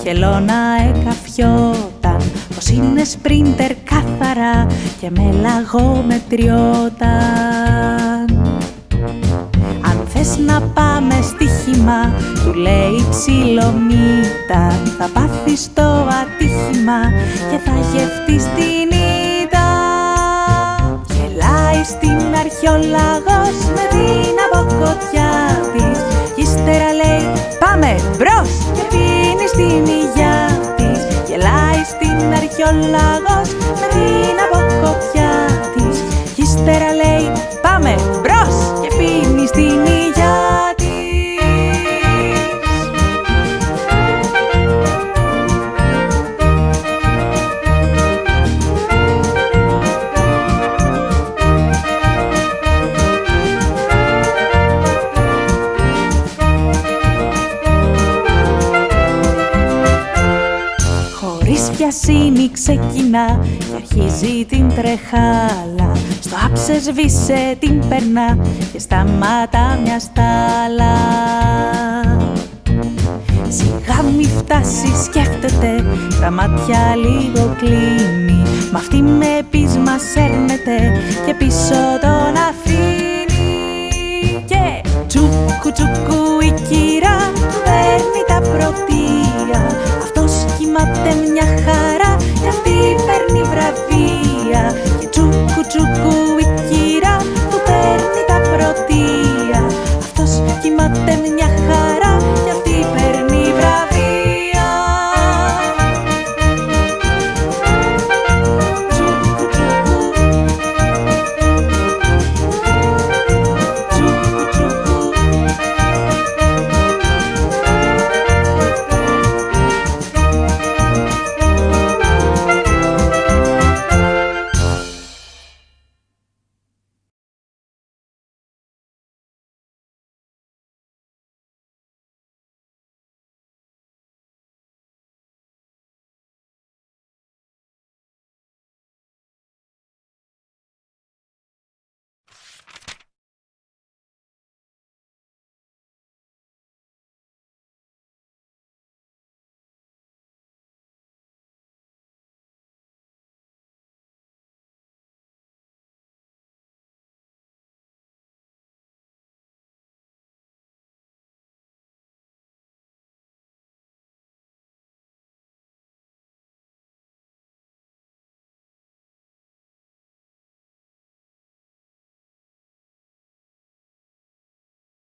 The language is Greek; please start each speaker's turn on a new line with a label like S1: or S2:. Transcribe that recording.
S1: χελώνα εκαφιόταν, πως είναι σπρίντερ καθαρά και με λαγό μετριόταν. Αν θες να πάμε στοίχημα, του λέει ψιλομύτα, θα πάθεις το ατύχημα και θα γευτείς την ήττα. Γελάει στην αρχή ο λαγός με την αποκοτιά της, κι ύστερα λέει πάμε μπρος και πίνει στην υγειά της. Γελάει στην αρχή ο λαγός με την αποκοτιά της, κι ύστερα λέει πάμε μπρος και πίνει στην υγειά της. Χωρίς βιασύνη ξεκινά και αρχίζει την τρεχάλα, στο άψε σβήσε την περνά και σταμάτα μια στάλα. Σιγά μη φτάσει σκέφτεται, τα μάτια λίγο κλείνει, μ' αυτή με πείσμα σέρνεται και πίσω τον αφήνει. Και τσούκου τσούκου η κυρά του παίρνει τα πρωτεία, αυτός κοιμάται μια χαρά